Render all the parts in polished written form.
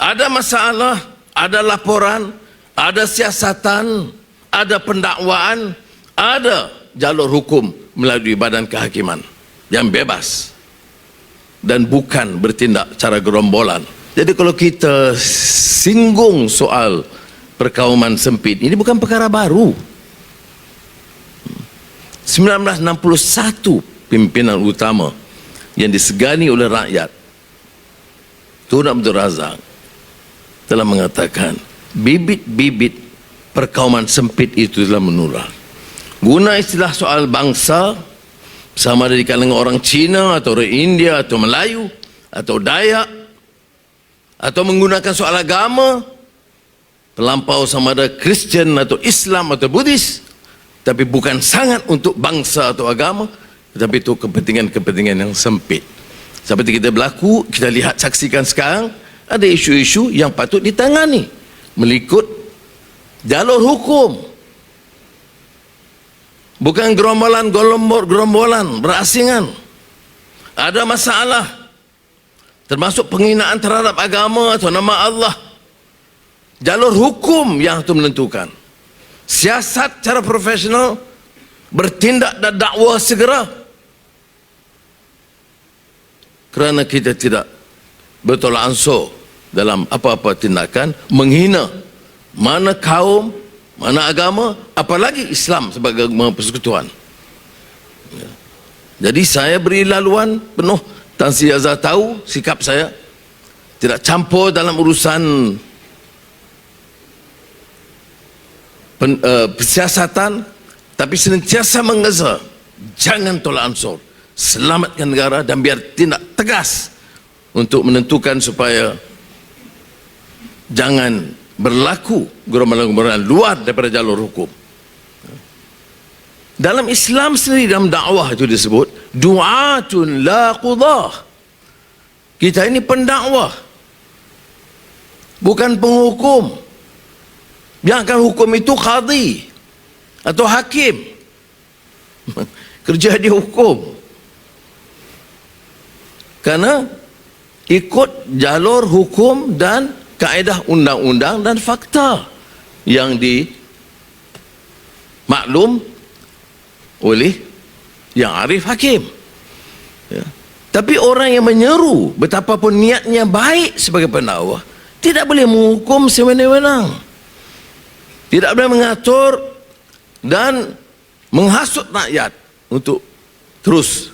Ada masalah, ada laporan, ada siasatan, ada pendakwaan, ada jalur hukum melalui badan kehakiman yang bebas dan bukan bertindak cara gerombolan. Jadi kalau kita singgung soal perkauman sempit, ini bukan perkara baru. 1961 pimpinan utama yang disegani oleh rakyat, Tun Abdul Razak, telah mengatakan bibit-bibit perkauman sempit itu telah menular. Guna istilah soal bangsa, sama ada di kalangan orang Cina atau orang India atau Melayu atau Dayak, atau menggunakan soal agama terlampau sama ada Kristian atau Islam atau Buddhis, tapi bukan sangat untuk bangsa atau agama, tetapi itu kepentingan-kepentingan yang sempit. Seperti kita berlaku, kita lihat, saksikan sekarang, ada isu-isu yang patut ditangani mengikut jalur hukum, bukan gerombolan berasingan. Ada masalah termasuk penghinaan terhadap agama atau nama Allah, jalur hukum yang itu menentukan. Siasat cara profesional, bertindak dan dakwah segera, kerana kita tidak bertolak ansur dalam apa-apa tindakan menghina mana kaum, mana agama, apalagi Islam sebagai agama persekutuan. Jadi saya beri laluan penuh. Tan Sri Azhar tahu sikap saya, tidak campur dalam urusan siasatan, tapi senantiasa mengeza jangan tolak ansur, selamatkan negara, dan biar tindak tegas untuk menentukan supaya jangan berlaku gerombolan-gerombolan luar daripada jalur hukum. Dalam Islam sendiri, dalam dakwah itu disebut du'atun la qudah. Kita ini pendakwah, bukan penghukum. Yang akan hukum itu qadhi atau hakim. Kerja dia hukum, karena ikut jalur hukum dan kaedah undang-undang dan fakta yang dimaklum oleh yang arif hakim. Ya. Tapi orang yang menyeru, betapapun niatnya baik sebagai pendakwah, tidak boleh menghukum sewenang-wenang, tidak boleh mengatur dan menghasut rakyat untuk terus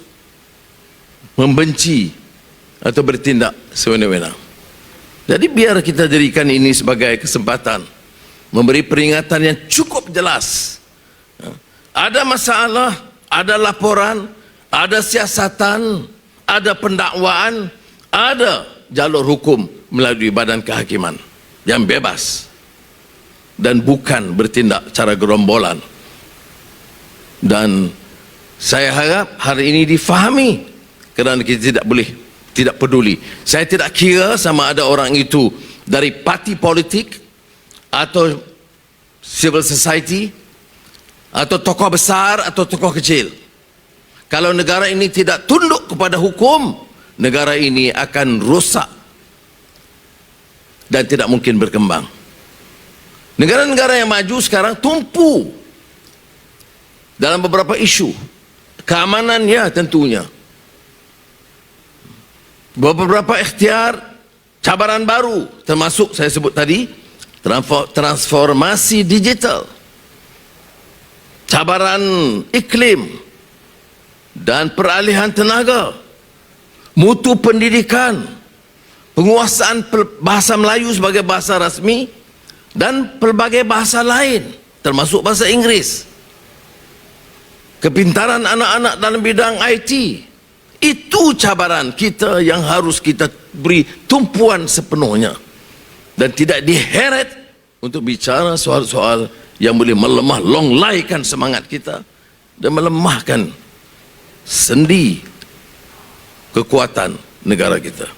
membenci atau bertindak sewenang-wenang. Jadi biar kita jadikan ini sebagai kesempatan memberi peringatan yang cukup jelas. Ada masalah, ada laporan, ada siasatan, ada pendakwaan, ada jalur hukum melalui badan kehakiman yang bebas dan bukan bertindak cara gerombolan. Dan saya harap hari ini difahami, kerana kita tidak peduli. Saya tidak kira sama ada orang itu dari parti politik atau civil society atau tokoh besar atau tokoh kecil. Kalau negara ini tidak tunduk kepada hukum, negara ini akan rusak dan tidak mungkin berkembang. Negara-negara yang maju sekarang tumpu dalam beberapa isu keamanan, ya tentunya, beberapa ikhtiar, cabaran baru, termasuk saya sebut tadi transformasi digital, cabaran iklim dan peralihan tenaga, mutu pendidikan, penguasaan bahasa Melayu sebagai bahasa rasmi dan pelbagai bahasa lain termasuk bahasa Inggeris, kepintaran anak-anak dalam bidang IT. Itu cabaran kita yang harus kita beri tumpuan sepenuhnya dan tidak diheret untuk bicara soal-soal yang boleh melemah longlaikan semangat kita dan melemahkan sendi kekuatan negara kita.